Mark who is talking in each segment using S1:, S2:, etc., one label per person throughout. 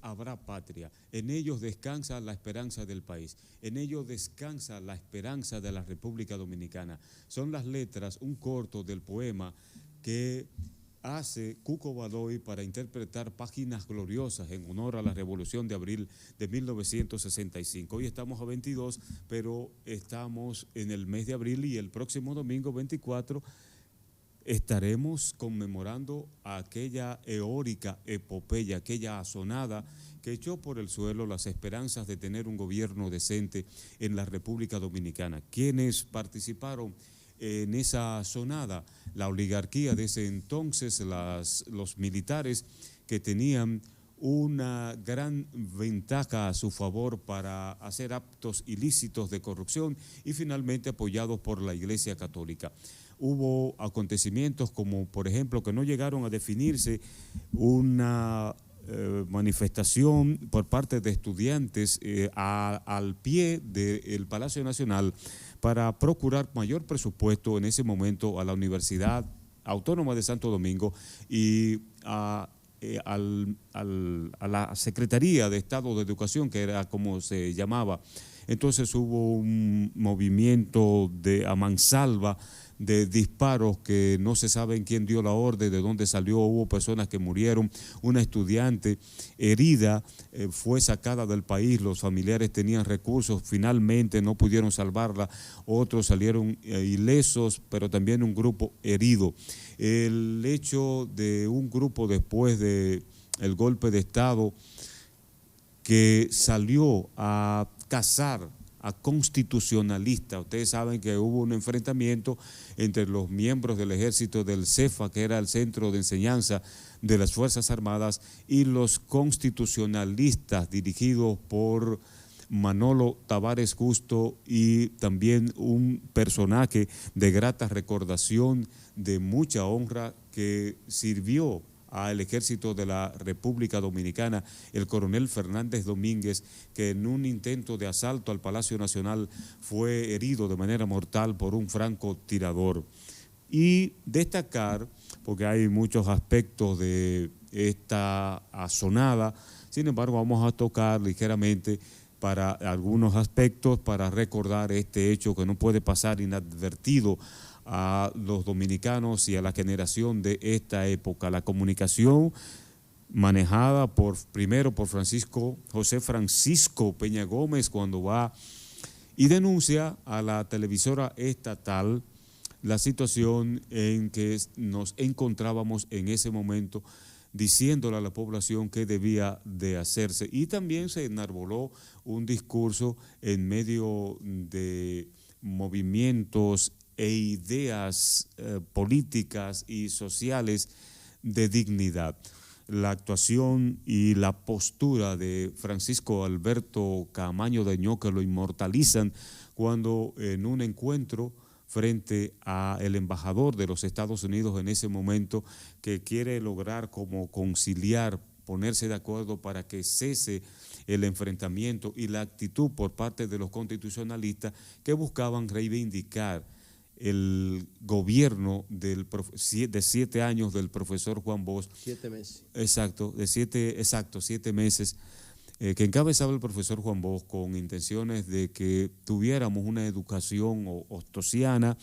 S1: habrá patria, en ellos descansa la esperanza del país, en ellos descansa la esperanza de la República Dominicana. Son las letras, un corto del poema que hace Cuco Badoy para interpretar Páginas Gloriosas en honor a la Revolución de Abril de 1965. Hoy estamos a 22, pero estamos en el mes de abril y el próximo domingo 24 estaremos conmemorando aquella eórica epopeya, aquella asonada que echó por el suelo las esperanzas de tener un gobierno decente en la República Dominicana. ¿Quiénes participaron en esa asonada? La oligarquía de ese entonces, los militares que tenían una gran ventaja a su favor para hacer actos ilícitos de corrupción y finalmente apoyados por la Iglesia Católica. Hubo acontecimientos como, por ejemplo, que no llegaron a definirse una manifestación por parte de estudiantes al pie del Palacio Nacional para procurar mayor presupuesto en ese momento a la Universidad Autónoma de Santo Domingo y a la Secretaría de Estado de Educación, que era como se llamaba. Entonces hubo un movimiento a mansalva de disparos que no se sabe quién dio la orden, de dónde salió, hubo personas que murieron, una estudiante herida fue sacada del país, los familiares tenían recursos, finalmente no pudieron salvarla, otros salieron ilesos, pero también un grupo herido. El hecho de un grupo después del golpe de Estado que salió a cazar a constitucionalistas. Ustedes saben que hubo un enfrentamiento entre los miembros del ejército del CEFA, que era el centro de enseñanza de las Fuerzas Armadas, y los constitucionalistas dirigidos por Manolo Tavares Justo y también un personaje de grata recordación, de mucha honra, que sirvió al ejército de la República Dominicana, el coronel Fernández Domínguez, que en un intento de asalto al Palacio Nacional fue herido de manera mortal por un francotirador. Y destacar, porque hay muchos aspectos de esta asonada, sin embargo vamos a tocar ligeramente para algunos aspectos para recordar este hecho que no puede pasar inadvertido a los dominicanos y a la generación de esta época. La comunicación manejada primero por José Francisco Peña Gómez, cuando va y denuncia a la televisora estatal la situación en que nos encontrábamos en ese momento, diciéndole a la población qué debía de hacerse. Y también se enarboló un discurso en medio de movimientos e ideas políticas y sociales de dignidad. La actuación y la postura de Francisco Alberto Camaño Deñó, que lo inmortalizan cuando en un encuentro frente al embajador de los Estados Unidos en ese momento, que quiere lograr como conciliar, ponerse de acuerdo para que cese el enfrentamiento, y la actitud por parte de los constitucionalistas que buscaban reivindicar el gobierno de 7 años del profesor Juan Bosch.
S2: 7 meses.
S1: Exacto, 7 meses, que encabezaba el profesor Juan Bosch con intenciones de que tuviéramos una educación ostosiana.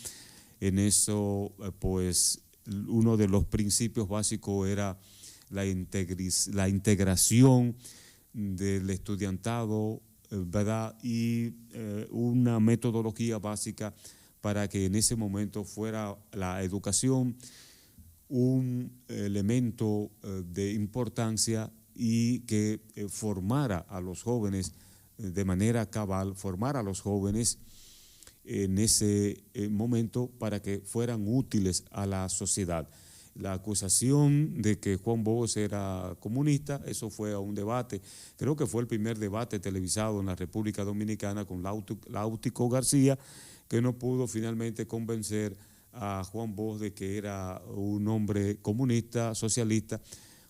S1: En eso, pues, uno de los principios básicos era la integración del estudiantado, ¿verdad? Y una metodología básica para que en ese momento fuera la educación un elemento de importancia y que formara a los jóvenes de manera cabal, formara a los jóvenes en ese momento para que fueran útiles a la sociedad. La acusación de que Juan Bosch era comunista, eso fue a un debate, creo que fue el primer debate televisado en la República Dominicana con Láutico García, que no pudo finalmente convencer a Juan Bosch de que era un hombre comunista, socialista.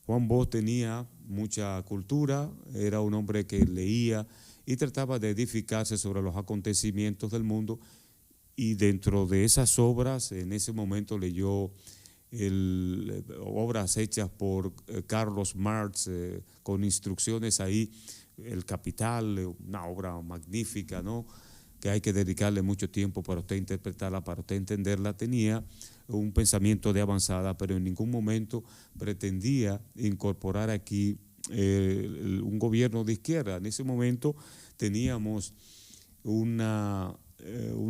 S1: Juan Bosch tenía mucha cultura, era un hombre que leía y trataba de edificarse sobre los acontecimientos del mundo, y dentro de esas obras, en ese momento leyó obras hechas por Carlos Marx, con instrucciones ahí, El Capital, una obra magnífica, ¿no?, que hay que dedicarle mucho tiempo para usted interpretarla, para usted entenderla. Tenía un pensamiento de avanzada, pero en ningún momento pretendía incorporar aquí un gobierno de izquierda. En ese momento teníamos un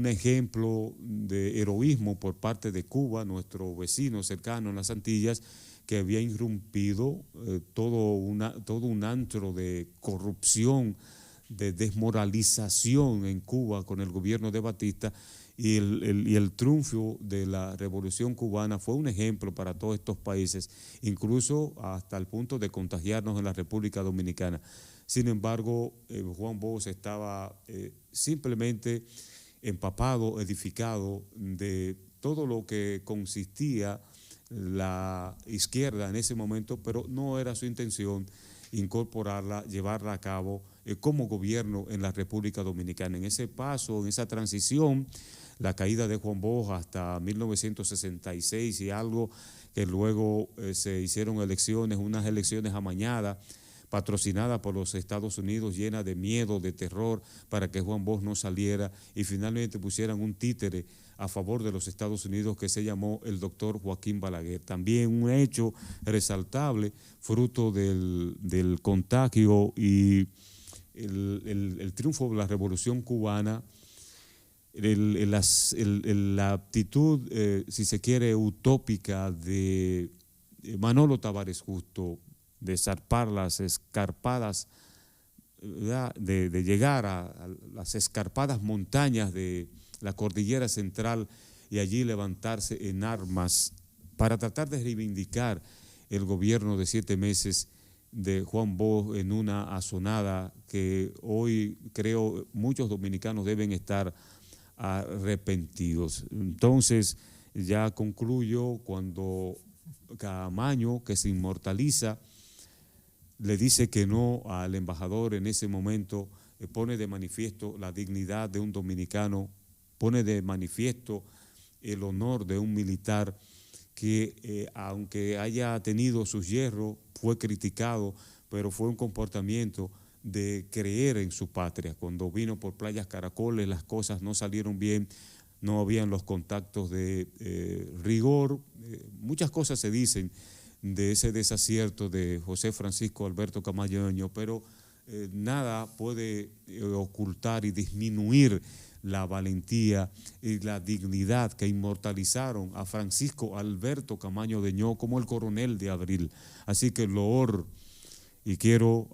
S1: ejemplo de heroísmo por parte de Cuba, nuestro vecino cercano en las Antillas, que había irrumpido todo un antro de corrupción, de desmoralización en Cuba con el gobierno de Batista, y el triunfo de la Revolución Cubana fue un ejemplo para todos estos países, incluso hasta el punto de contagiarnos en la República Dominicana. Sin embargo, Juan Bosch estaba simplemente empapado, edificado de todo lo que consistía la izquierda en ese momento, pero no era su intención incorporarla, llevarla a cabo como gobierno en la República Dominicana. En ese paso, en esa transición, la caída de Juan Bosch hasta 1966 y algo, que luego se hicieron elecciones, unas elecciones amañadas, patrocinada por los Estados Unidos, llena de miedo, de terror, para que Juan Bosch no saliera, y finalmente pusieran un títere a favor de los Estados Unidos que se llamó el doctor Joaquín Balaguer. También un hecho resaltable, fruto del contagio y el triunfo de la Revolución Cubana, la actitud, si se quiere, utópica de Manolo Tavares Justo, de zarpar las escarpadas, de llegar a las escarpadas montañas de la cordillera central y allí levantarse en armas para tratar de reivindicar el gobierno de 7 meses de Juan Bosch en una asonada que hoy creo muchos dominicanos deben estar arrepentidos. Entonces ya concluyo cuando Caamaño, que se inmortaliza, le dice que no al embajador en ese momento, pone de manifiesto la dignidad de un dominicano, pone de manifiesto el honor de un militar que aunque haya tenido sus hierros, fue criticado, pero fue un comportamiento de creer en su patria. Cuando vino por Playas Caracoles las cosas no salieron bien, no habían los contactos de rigor, muchas cosas se dicen de ese desacierto de José Francisco Alberto Camaño, pero nada puede ocultar y disminuir la valentía y la dignidad que inmortalizaron a Francisco Alberto Camaño Deñó como el coronel de Abril. Así que loor, y quiero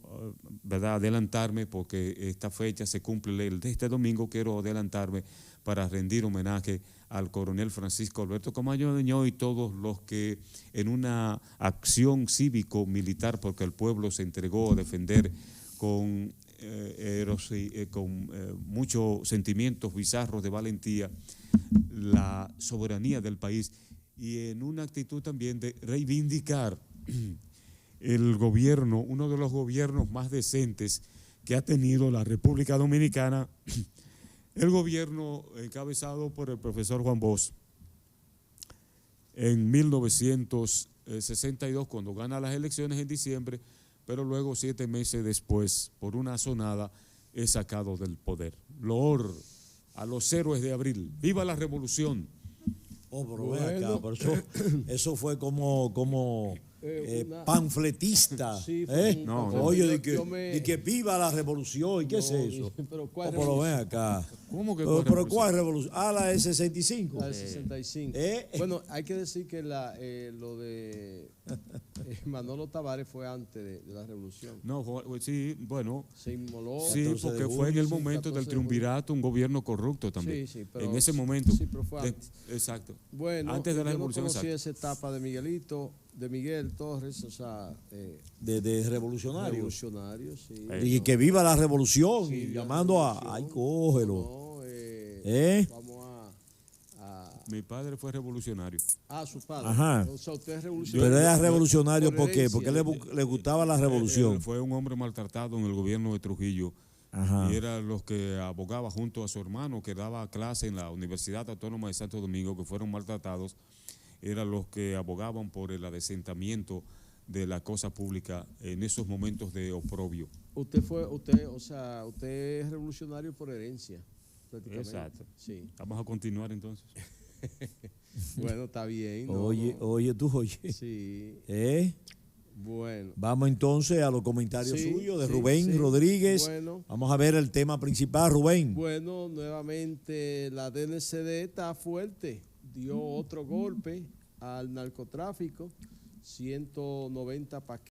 S1: adelantarme porque esta fecha se cumple el de este domingo, quiero adelantarme para rendir homenaje al coronel Francisco Alberto Camaño Deñó y todos los que en una acción cívico-militar, porque el pueblo se entregó a defender con muchos sentimientos bizarros de valentía la soberanía del país, y en una actitud también de reivindicar el gobierno, uno de los gobiernos más decentes que ha tenido la República Dominicana, el gobierno encabezado por el profesor Juan Bosch en 1962, cuando gana las elecciones en diciembre, pero luego 7 meses después, por una asonada, es sacado del poder. Loor a los héroes de Abril. ¡Viva la revolución!
S2: Oh, pero ven acá, pero eso fue como panfletista. Sí,
S1: no,
S2: oye, de que viva la revolución. ¿Y qué es eso?
S3: Pero ¿cuál
S2: pero ven acá.
S1: ¿Cómo que
S2: pero ¿cuál revolución? Ah, la de 65.
S3: La de 65. Bueno, hay que decir que lo de Manolo Tavares fue antes de la revolución.
S1: No, sí, bueno.
S3: Se inmoló.
S1: Sí, porque fue en el momento del triunvirato, un gobierno corrupto también.
S3: Sí, pero
S1: en ese momento.
S3: Sí, pero fue antes.
S1: Exacto.
S3: Bueno,
S1: antes de la revolución.
S3: Yo no conocí esa etapa de Miguelito, de Miguel Torres, o sea,
S2: de revolucionario.
S3: Revolucionario, sí.
S2: Y que viva la revolución, sí, y llamando a, ay, cógelo.
S3: Vamos a
S1: mi padre fue revolucionario.
S3: Ah, su padre.
S2: Ajá.
S3: O sea, usted es revolucionario.
S2: Pero era revolucionario, ¿por qué? Porque le gustaba la revolución.
S1: Fue un hombre maltratado en el gobierno de Trujillo. Ajá. Y era los que abogaba junto a su hermano, que daba clase en la Universidad Autónoma de Santo Domingo, que fueron maltratados. eran los que abogaban por el adesentamiento de la cosa pública en esos momentos de oprobio.
S3: Usted es revolucionario por herencia, prácticamente.
S1: Exacto.
S3: Sí.
S1: Vamos a continuar entonces.
S3: Bueno, está bien. ¿No?
S2: Oye.
S3: Sí. Bueno.
S2: Vamos entonces a los comentarios suyos de Rubén Rodríguez.
S3: Bueno.
S2: Vamos a ver el tema principal, Rubén.
S3: Bueno, nuevamente la DNCD está fuerte. Dio otro golpe al narcotráfico, 190 paquetes.